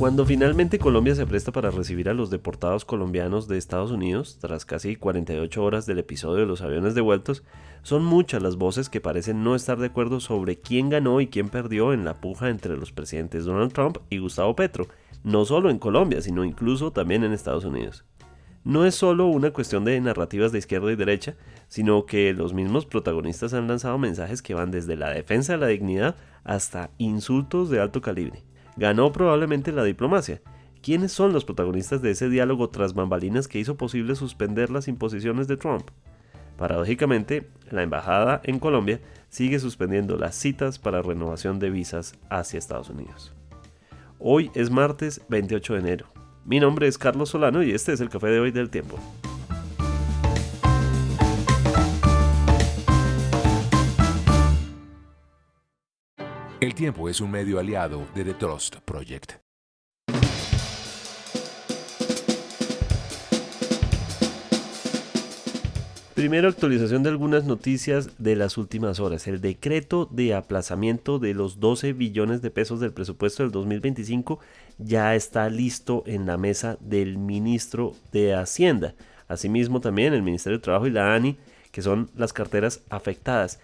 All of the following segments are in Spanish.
Cuando finalmente Colombia se presta para recibir a los deportados colombianos de Estados Unidos, tras casi 48 horas del episodio de los aviones devueltos, son muchas las voces que parecen no estar de acuerdo sobre quién ganó y quién perdió en la puja entre los presidentes Donald Trump y Gustavo Petro, no solo en Colombia, sino incluso también en Estados Unidos. No es solo una cuestión de narrativas de izquierda y derecha, sino que los mismos protagonistas han lanzado mensajes que van desde la defensa de la dignidad hasta insultos de alto calibre. Ganó probablemente la diplomacia. ¿Quiénes son los protagonistas de ese diálogo tras bambalinas que hizo posible suspender las imposiciones de Trump? Paradójicamente, la embajada en Colombia sigue suspendiendo las citas para renovación de visas hacia Estados Unidos. Hoy es martes 28 de enero. Mi nombre es Carlos Solano y este es el café de hoy del Tiempo. El Tiempo es un medio aliado de The Trust Project. Primero, actualización de algunas noticias de las últimas horas. El decreto de aplazamiento de los 12 billones de pesos del presupuesto del 2025 ya está listo en la mesa del ministro de Hacienda. Asimismo, también el Ministerio de Trabajo y la ANI, que son las carteras afectadas.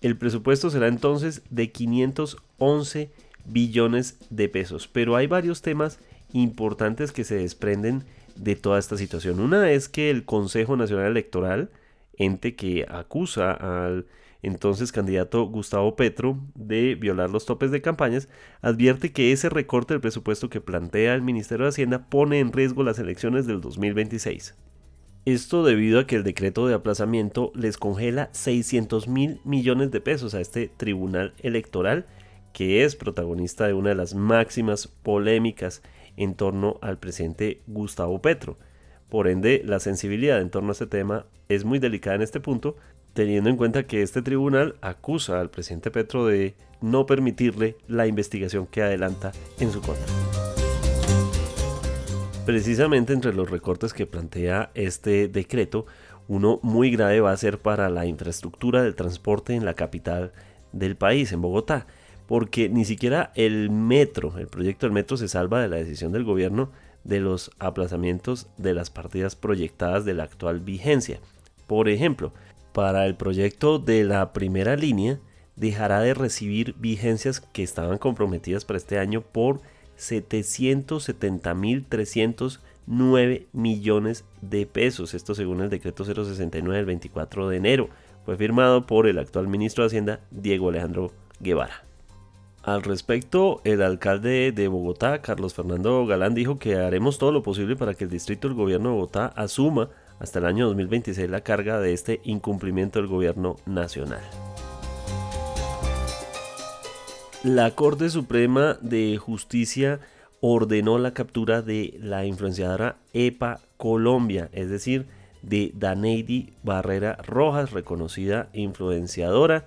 El presupuesto será entonces de 511 billones de pesos, pero hay varios temas importantes que se desprenden de toda esta situación. Una es que el Consejo Nacional Electoral, ente que acusa al entonces candidato Gustavo Petro de violar los topes de campañas, advierte que ese recorte del presupuesto que plantea el Ministerio de Hacienda pone en riesgo las elecciones del 2026. Esto debido a que el decreto de aplazamiento les congela 600.000 millones de pesos a este tribunal electoral, que es protagonista de una de las máximas polémicas en torno al presidente Gustavo Petro. Por ende, la sensibilidad en torno a este tema es muy delicada en este punto, teniendo en cuenta que este tribunal acusa al presidente Petro de no permitirle la investigación que adelanta en su contra. Precisamente entre los recortes que plantea este decreto, uno muy grave va a ser para la infraestructura del transporte en la capital del país, en Bogotá, porque ni siquiera el proyecto del metro se salva de la decisión del gobierno de los aplazamientos de las partidas proyectadas de la actual vigencia. Por ejemplo, para el proyecto de la primera línea, dejará de recibir vigencias que estaban comprometidas para este año por 770.309 millones de pesos. Esto según el decreto 069 del 24 de enero. Fue firmado por el actual ministro de Hacienda, Diego Alejandro Guevara. Al respecto, el alcalde de Bogotá, Carlos Fernando Galán, dijo que haremos todo lo posible para que el distrito del gobierno de Bogotá asuma hasta el año 2026 la carga de este incumplimiento del gobierno nacional. La Corte Suprema de Justicia ordenó la captura de la influenciadora EPA Colombia, es decir, de Daneidy Barrera Rojas, reconocida influenciadora,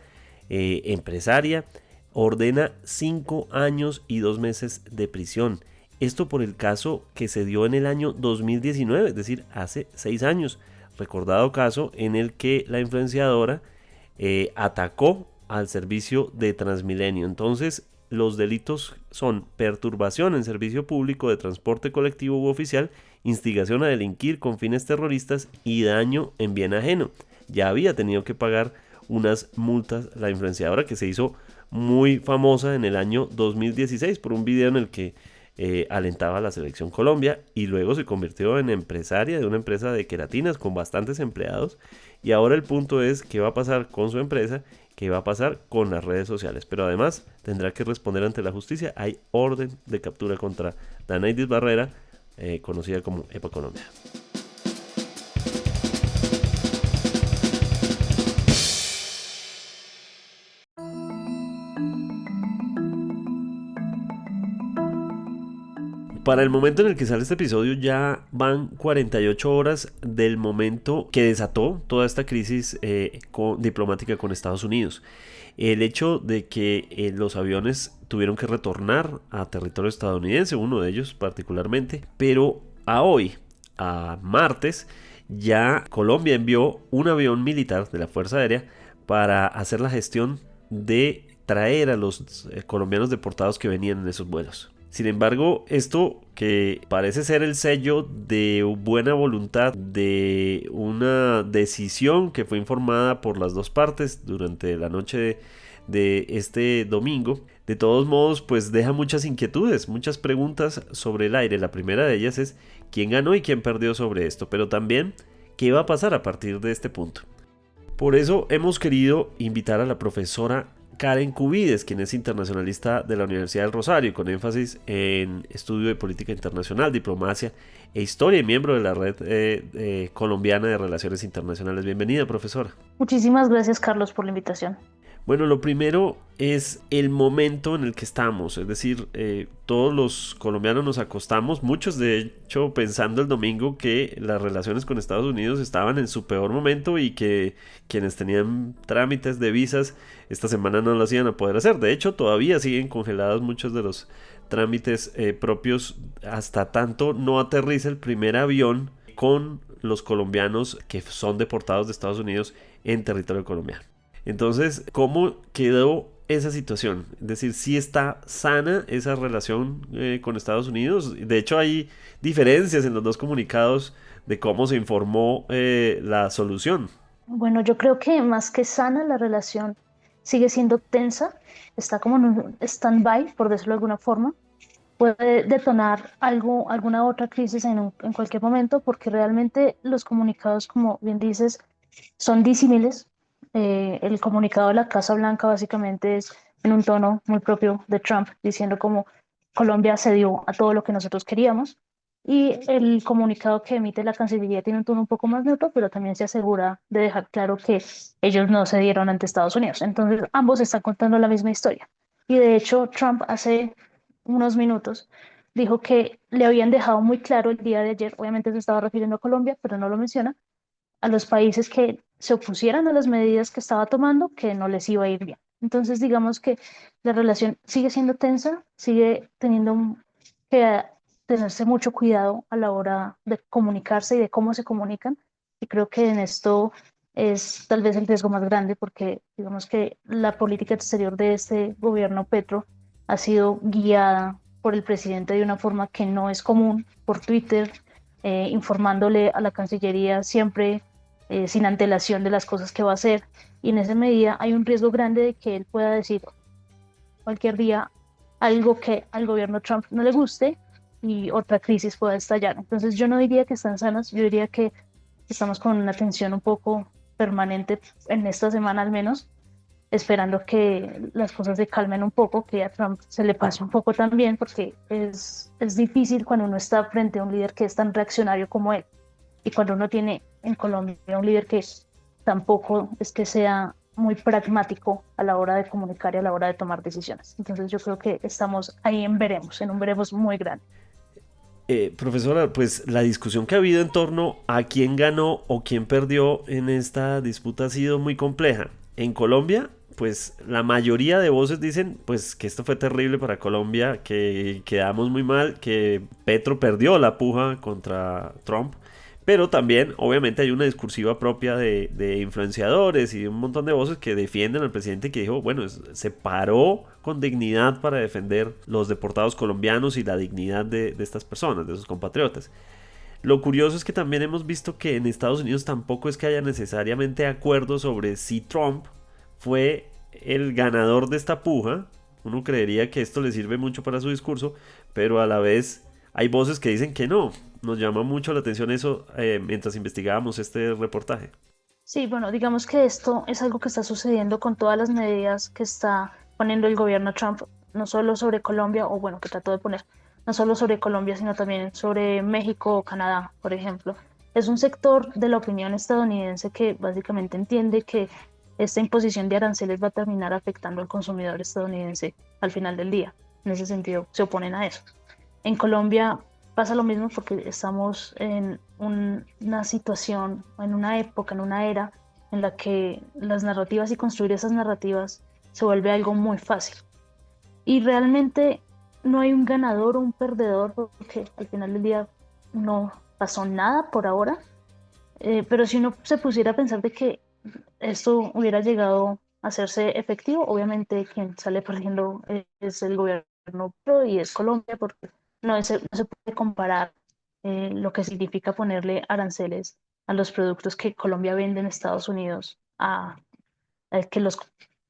empresaria. Ordena 5 años y 2 meses de prisión. Esto por el caso que se dio en el año 2019, es decir, hace 6 años. Recordado caso en el que la influenciadora atacó al servicio de Transmilenio. Entonces, los delitos son perturbación en servicio público de transporte colectivo u oficial, instigación a delinquir con fines terroristas y daño en bien ajeno. Ya había tenido que pagar unas multas la influenciadora, que se hizo muy famosa en el año 2016 por un video en el que alentaba a la selección Colombia, y luego se convirtió en empresaria de una empresa de queratinas con bastantes empleados, y ahora el punto es qué va a pasar con su empresa, qué va a pasar con las redes sociales, pero además tendrá que responder ante la justicia. Hay orden de captura contra Daneidy Barrera, conocida como EPA Colombia. Para el momento en el que sale este episodio ya van 48 horas del momento que desató toda esta crisis diplomática con Estados Unidos. El hecho de que los aviones tuvieron que retornar a territorio estadounidense, uno de ellos particularmente, pero a martes, ya Colombia envió un avión militar de la Fuerza Aérea para hacer la gestión de traer a los colombianos deportados que venían en esos vuelos. Sin embargo, esto que parece ser el sello de buena voluntad, de una decisión que fue informada por las dos partes durante la noche de este domingo, de todos modos, pues deja muchas inquietudes, muchas preguntas sobre el aire. La primera de ellas es quién ganó y quién perdió sobre esto, pero también qué va a pasar a partir de este punto. Por eso hemos querido invitar a la profesora Karen Cubides, quien es internacionalista de la Universidad del Rosario, con énfasis en estudio de política internacional, diplomacia e historia, y miembro de la red colombiana de relaciones internacionales. Bienvenida, profesora. Muchísimas gracias, Carlos, por la invitación. Bueno, lo primero es el momento en el que estamos, es decir, todos los colombianos nos acostamos, muchos de hecho pensando el domingo que las relaciones con Estados Unidos estaban en su peor momento y que quienes tenían trámites de visas esta semana no las iban a poder hacer. De hecho, todavía siguen congelados muchos de los trámites propios hasta tanto no aterriza el primer avión con los colombianos que son deportados de Estados Unidos en territorio colombiano. Entonces, ¿cómo quedó esa situación? Es decir, ¿sí está sana esa relación con Estados Unidos? De hecho, hay diferencias en los dos comunicados de cómo se informó la solución. Bueno, yo creo que más que sana, la relación sigue siendo tensa, está como en un stand-by, por decirlo de alguna forma. Puede detonar alguna otra crisis en cualquier momento, porque realmente los comunicados, como bien dices, son disímiles. El comunicado de la Casa Blanca básicamente es en un tono muy propio de Trump, diciendo como Colombia cedió a todo lo que nosotros queríamos. Y el comunicado que emite la Cancillería tiene un tono un poco más neutro, pero también se asegura de dejar claro que ellos no cedieron ante Estados Unidos. Entonces, ambos están contando la misma historia. Y de hecho, Trump hace unos minutos dijo que le habían dejado muy claro el día de ayer, obviamente se estaba refiriendo a Colombia, pero no lo menciona, a los países que se opusieran a las medidas que estaba tomando, que no les iba a ir bien. Entonces, digamos que la relación sigue siendo tensa, sigue teniendo que tenerse mucho cuidado a la hora de comunicarse y de cómo se comunican. Y creo que en esto es tal vez el riesgo más grande porque digamos que la política exterior de este gobierno Petro ha sido guiada por el presidente de una forma que no es común, por Twitter, informándole a la Cancillería siempre sin antelación de las cosas que va a hacer. Y en esa medida hay un riesgo grande de que él pueda decir cualquier día algo que al gobierno Trump no le guste y otra crisis pueda estallar. Entonces yo no diría que están sanas, yo diría que estamos con una tensión un poco permanente en esta semana al menos, esperando que las cosas se calmen un poco, que a Trump se le pase un poco también, porque es difícil cuando uno está frente a un líder que es tan reaccionario como él. Y cuando uno tiene en Colombia un líder que tampoco es que sea muy pragmático a la hora de comunicar y a la hora de tomar decisiones. Entonces yo creo que estamos ahí en un veremos muy grande. Profesora, pues la discusión que ha habido en torno a quién ganó o quién perdió en esta disputa ha sido muy compleja. En Colombia, pues la mayoría de voces dicen pues que esto fue terrible para Colombia, que quedamos muy mal, que Petro perdió la puja contra Trump. Pero también, obviamente, hay una discursiva propia de influenciadores y un montón de voces que defienden al presidente que dijo, bueno, se paró con dignidad para defender los deportados colombianos y la dignidad de estas personas, de sus compatriotas. Lo curioso es que también hemos visto que en Estados Unidos tampoco es que haya necesariamente acuerdo sobre si Trump fue el ganador de esta puja. Uno creería que esto le sirve mucho para su discurso, pero a la vez hay voces que dicen que no. Nos llama mucho la atención eso mientras investigábamos este reportaje. Sí, bueno, digamos que esto es algo que está sucediendo con todas las medidas que está poniendo el gobierno Trump, no solo sobre Colombia, o bueno, que trató de poner, no solo sobre Colombia, sino también sobre México o Canadá, por ejemplo. Es un sector de la opinión estadounidense que básicamente entiende que esta imposición de aranceles va a terminar afectando al consumidor estadounidense al final del día. En ese sentido, se oponen a eso. En Colombia pasa lo mismo porque estamos en una situación, en una época, en una era en la que las narrativas y construir esas narrativas se vuelve algo muy fácil. Y realmente no hay un ganador o un perdedor porque al final del día no pasó nada por ahora. Pero si uno se pusiera a pensar de que esto hubiera llegado a hacerse efectivo, obviamente quien sale perdiendo es el gobierno gobierno pro y es Colombia, porque no se puede comparar lo que significa ponerle aranceles a los productos que Colombia vende en Estados Unidos a que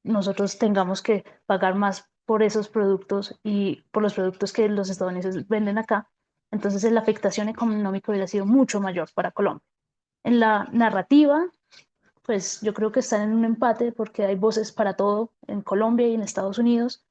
nosotros tengamos que pagar más por esos productos y por los productos que los estadounidenses venden acá. Entonces la afectación económica hubiera sido mucho mayor para Colombia. En la narrativa, pues yo creo que están en un empate porque hay voces para todo en Colombia y en Estados Unidos.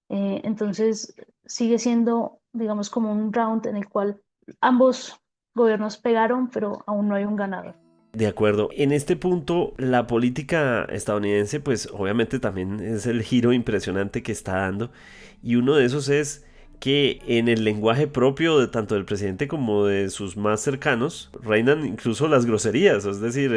Entonces sigue siendo, digamos, como un round en el cual ambos gobiernos pegaron, pero aún no hay un ganador. De acuerdo. En este punto, la política estadounidense, pues obviamente también es el giro impresionante que está dando. Y uno de esos es que en el lenguaje propio de tanto del presidente como de sus más cercanos, reinan incluso las groserías, es decir,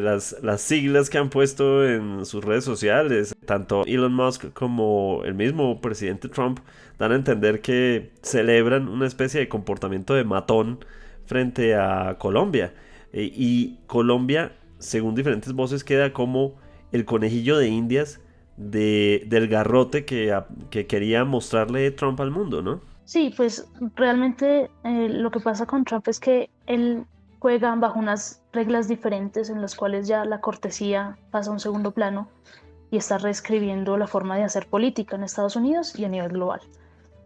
las siglas que han puesto en sus redes sociales, tanto Elon Musk como el mismo presidente Trump, dan a entender que celebran una especie de comportamiento de matón frente a Colombia. Y Colombia, según diferentes voces, queda como el conejillo de Indias del garrote que quería mostrarle Trump al mundo, ¿no? Sí, pues realmente lo que pasa con Trump es que él juega bajo unas reglas diferentes en las cuales ya la cortesía pasa a un segundo plano y está reescribiendo la forma de hacer política en Estados Unidos y a nivel global.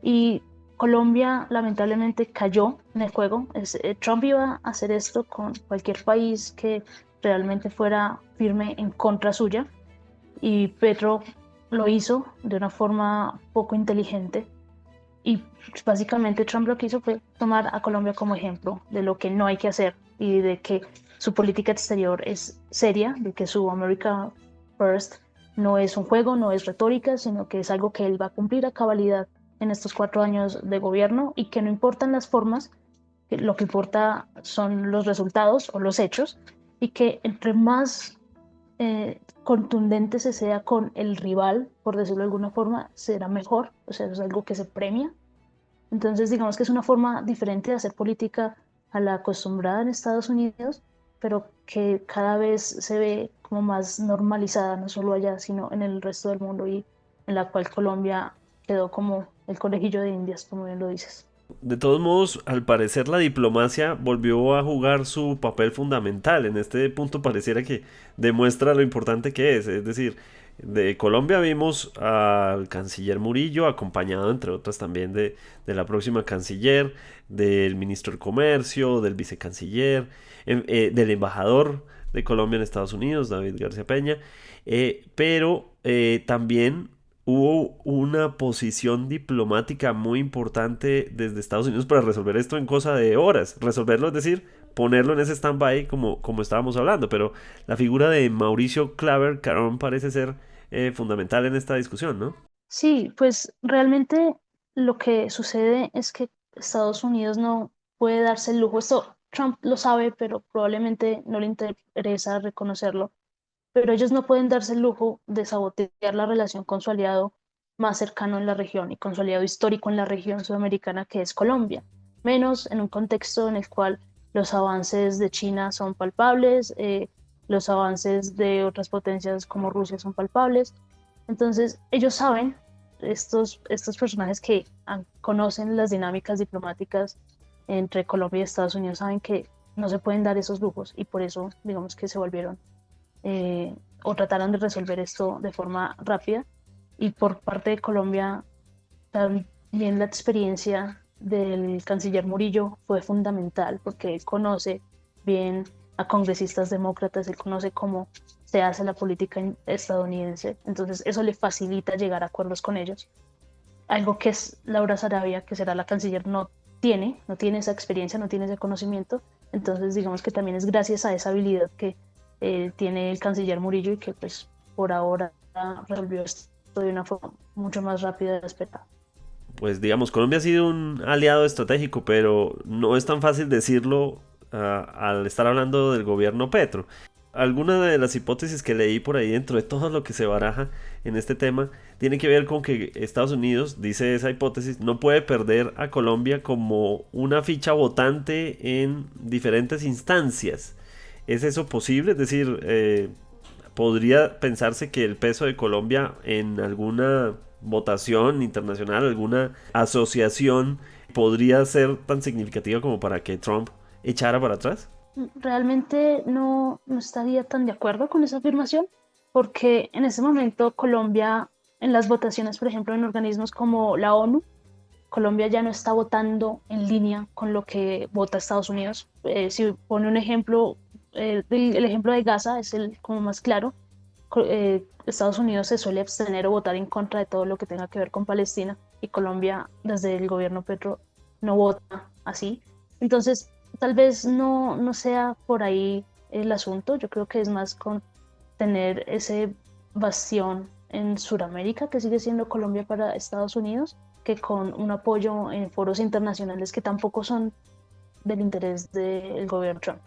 Y Colombia lamentablemente cayó en el juego. Trump iba a hacer esto con cualquier país que realmente fuera firme en contra suya y Petro lo hizo de una forma poco inteligente y básicamente Trump lo que hizo fue tomar a Colombia como ejemplo de lo que no hay que hacer y de que su política exterior es seria, de que su America First no es un juego, no es retórica, sino que es algo que él va a cumplir a cabalidad en estos 4 años de gobierno y que no importan las formas, que lo que importa son los resultados o los hechos y que entre más contundente se sea con el rival, por decirlo de alguna forma, será mejor, o sea, eso es algo que se premia. Entonces, digamos que es una forma diferente de hacer política a la acostumbrada en Estados Unidos, pero que cada vez se ve como más normalizada, no solo allá, sino en el resto del mundo y en la cual Colombia quedó como el conejillo de Indias, como bien lo dices. De todos modos, al parecer la diplomacia volvió a jugar su papel fundamental. En este punto pareciera que demuestra lo importante que es decir, de Colombia vimos al canciller Murillo, acompañado entre otras también de la próxima canciller, del ministro de Comercio, del vicecanciller, del embajador de Colombia en Estados Unidos, David García Peña, pero también hubo una posición diplomática muy importante desde Estados Unidos para resolver esto en cosa de horas. Resolverlo, es decir, ponerlo en ese stand-by como estábamos hablando. Pero la figura de Mauricio Claver Carón parece ser fundamental en esta discusión, ¿no? Sí, pues realmente lo que sucede es que Estados Unidos no puede darse el lujo, esto Trump lo sabe, pero probablemente no le interesa reconocerlo, pero ellos no pueden darse el lujo de sabotear la relación con su aliado más cercano en la región y con su aliado histórico en la región sudamericana que es Colombia, menos en un contexto en el cual los avances de China son palpables, los avances de otras potencias como Rusia son palpables. Entonces ellos saben, estos personajes que conocen las dinámicas diplomáticas entre Colombia y Estados Unidos saben que no se pueden dar esos lujos y por eso digamos que se volvieron o trataron de resolver esto de forma rápida. Y por parte de Colombia, también la experiencia del canciller Murillo fue fundamental porque él conoce bien a congresistas demócratas, él conoce cómo se hace la política estadounidense, entonces eso le facilita llegar a acuerdos con ellos. Algo que es Laura Sarabia, que será la canciller, no tiene esa experiencia, no tiene ese conocimiento, entonces digamos que también es gracias a esa habilidad que tiene el canciller Murillo y que pues por ahora resolvió esto de una forma mucho más rápida de la esperada. Pues digamos, Colombia ha sido un aliado estratégico, pero no es tan fácil decirlo al estar hablando del gobierno Petro. Alguna de las hipótesis que leí por ahí dentro de todo lo que se baraja en este tema tiene que ver con que Estados Unidos, dice esa hipótesis, no puede perder a Colombia como una ficha votante en diferentes instancias. ¿Es eso posible? Es decir, podría pensarse que el peso de Colombia en alguna votación internacional, alguna asociación podría ser tan significativa como para que Trump echara para atrás? Realmente no estaría tan de acuerdo con esa afirmación, porque en ese momento Colombia, en las votaciones, por ejemplo, en organismos como la ONU, Colombia ya no está votando en línea con lo que vota Estados Unidos. Si pone un ejemplo, el ejemplo de Gaza es el como más claro. Estados Unidos se suele abstener o votar en contra de todo lo que tenga que ver con Palestina, y Colombia, desde el gobierno Petro, no vota así. Entonces, tal vez no sea por ahí el asunto. Yo creo que es más con tener ese bastión en Sudamérica, que sigue siendo Colombia para Estados Unidos, que con un apoyo en foros internacionales que tampoco son del interés del gobierno Trump.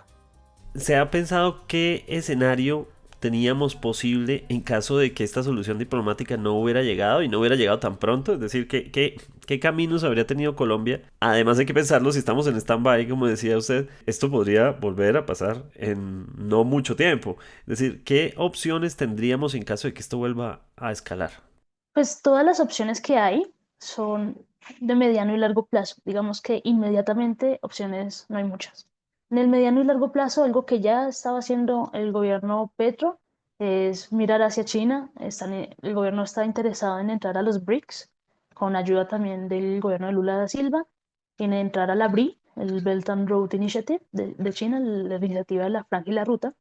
¿Se ha pensado qué escenario teníamos posible en caso de que esta solución diplomática no hubiera llegado y no hubiera llegado tan pronto? Es decir, ¿qué caminos habría tenido Colombia? Además hay que pensarlo, si estamos en stand-by, como decía usted, esto podría volver a pasar en no mucho tiempo. Es decir, ¿qué opciones tendríamos en caso de que esto vuelva a escalar? Pues todas las opciones que hay son de mediano y largo plazo. Digamos que inmediatamente opciones no hay muchas. En el mediano y largo plazo, algo que ya estaba haciendo el gobierno Petro es mirar hacia China. El gobierno está interesado en entrar a los BRICS, con ayuda también del gobierno de Lula da Silva, en entrar a la BRI, el Belt and Road Initiative de China, la iniciativa de la Franja y la Ruta.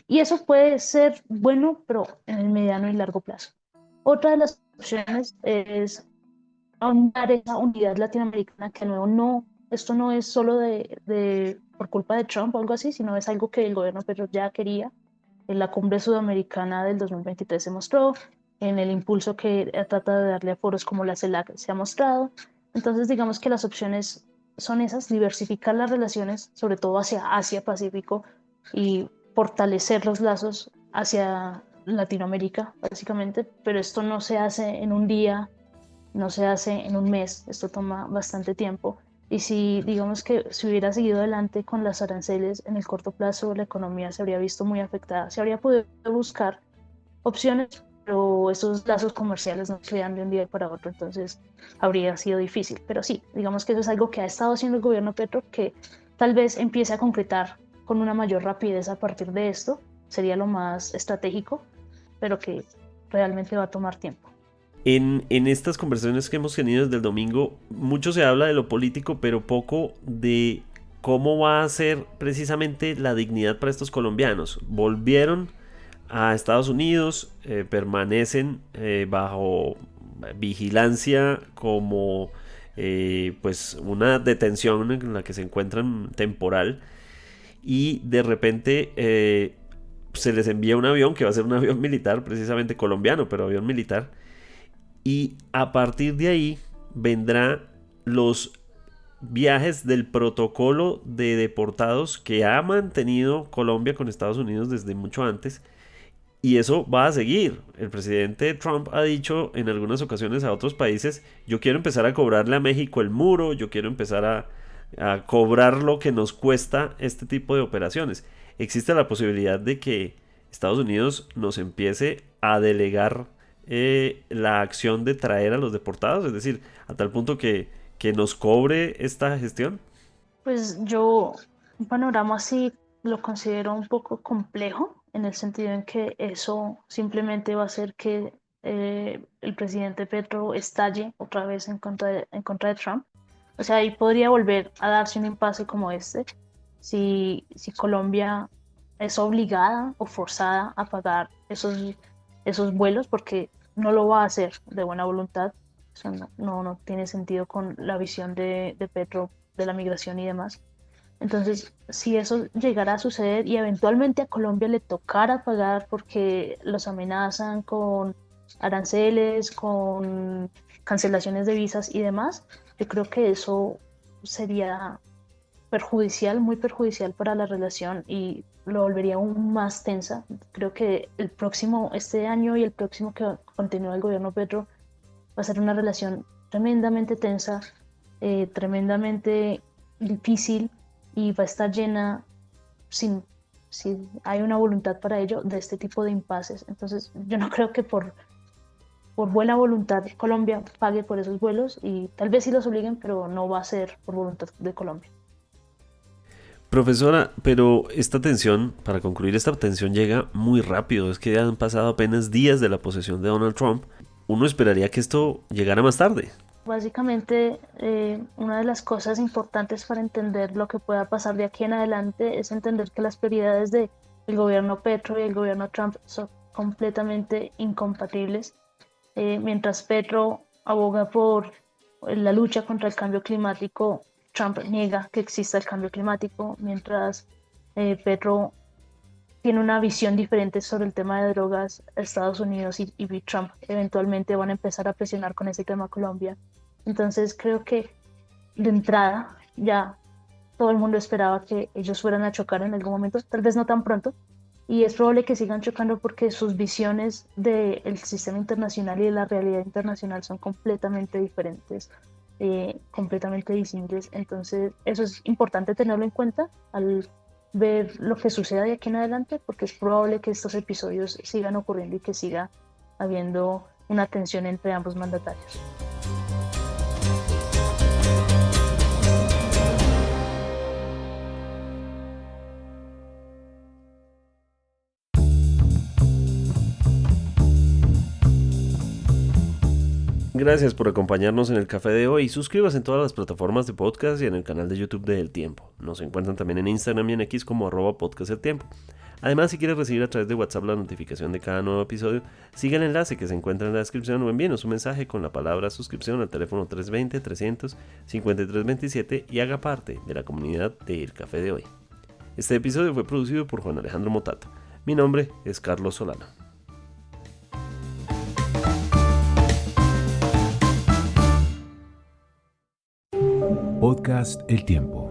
Y eso puede ser bueno, pero en el mediano y largo plazo. Otra de las opciones es ahondar esa unidad latinoamericana, que de nuevo esto no es solo por culpa de Trump o algo así, sino es algo que el gobierno Petro ya quería. En la cumbre sudamericana del 2023 se mostró, en el impulso que trata de darle a foros como la CELAC se ha mostrado. Entonces, digamos que las opciones son esas: diversificar las relaciones, sobre todo hacia Asia-Pacífico, y fortalecer los lazos hacia Latinoamérica, básicamente, pero esto no se hace en un día, no se hace en un mes, esto toma bastante tiempo. Y si digamos que si hubiera seguido adelante con las aranceles en el corto plazo, la economía se habría visto muy afectada. Se habría podido buscar opciones, pero esos lazos comerciales no se dan de un día para otro, entonces habría sido difícil. Pero sí, digamos que eso es algo que ha estado haciendo el gobierno Petro, que tal vez empiece a concretar con una mayor rapidez a partir de esto. Sería lo más estratégico, pero que realmente va a tomar tiempo. En estas conversaciones que hemos tenido desde el domingo, mucho se habla de lo político, pero poco de cómo va a ser precisamente la dignidad para estos colombianos. Volvieron a Estados Unidos, permanecen bajo vigilancia como pues una detención en la que se encuentran temporal, y de repente se les envía un avión que va a ser un avión militar, precisamente colombiano, pero avión militar, y a partir de ahí vendrá los viajes del protocolo de deportados que ha mantenido Colombia con Estados Unidos desde mucho antes, y eso va a seguir. El presidente Trump ha dicho en algunas ocasiones a otros países: yo quiero empezar a cobrarle a México el muro, yo quiero empezar a cobrar lo que nos cuesta este tipo de operaciones. Existe la posibilidad de que Estados Unidos nos empiece a delegar la acción de traer a los deportados, es decir, a tal punto que nos cobre esta gestión. Pues yo, un panorama así lo considero un poco complejo, en el sentido en que eso simplemente va a hacer que el presidente Petro estalle otra vez en contra de Trump. O sea, ahí podría volver a darse un impasse como este, si Colombia es obligada o forzada a pagar esos vuelos, porque no lo va a hacer de buena voluntad. Eso no tiene sentido con la visión de Petro de la migración y demás. Entonces, si eso llegara a suceder y eventualmente a Colombia le tocara pagar porque los amenazan con aranceles, con cancelaciones de visas y demás, yo creo que eso sería perjudicial, muy perjudicial para la relación, y lo volvería aún más tensa. Creo que este año y el próximo que continúa el gobierno Petro, va a ser una relación tremendamente tensa, tremendamente difícil, y va a estar llena, si hay una voluntad para ello, de este tipo de impases. Entonces, yo no creo que por por buena voluntad Colombia pague por esos vuelos y tal vez sí los obliguen, pero no va a ser por voluntad de Colombia. Profesora, pero para concluir, esta tensión llega muy rápido. Es que ya han pasado apenas días de la posesión de Donald Trump. Uno esperaría que esto llegara más tarde. Básicamente, una de las cosas importantes para entender lo que pueda pasar de aquí en adelante es entender que las prioridades del gobierno Petro y el gobierno Trump son completamente incompatibles. Mientras Petro aboga por la lucha contra el cambio climático, Trump niega que exista el cambio climático, mientras Petro tiene una visión diferente sobre el tema de drogas. Estados Unidos y Trump eventualmente van a empezar a presionar con ese tema a Colombia. Entonces creo que de entrada ya todo el mundo esperaba que ellos fueran a chocar en algún momento, tal vez no tan pronto, y es probable que sigan chocando porque sus visiones del sistema internacional y de la realidad internacional son completamente diferentes, completamente disímiles. Entonces eso es importante tenerlo en cuenta al ver lo que suceda de aquí en adelante, porque es probable que estos episodios sigan ocurriendo y que siga habiendo una tensión entre ambos mandatarios. Gracias por acompañarnos en el café de hoy. Suscríbase en todas las plataformas de podcast y en el canal de YouTube de El Tiempo. Nos encuentran también en Instagram y en X como @podcasteltiempo. Además, si quieres recibir a través de WhatsApp la notificación de cada nuevo episodio, siga el enlace que se encuentra en la descripción o envíenos un mensaje con la palabra suscripción al teléfono 320-300-5327 y haga parte de la comunidad de El Café de Hoy. Este episodio fue producido por Juan Alejandro Motato. Mi nombre es Carlos Solano. Podcast El Tiempo.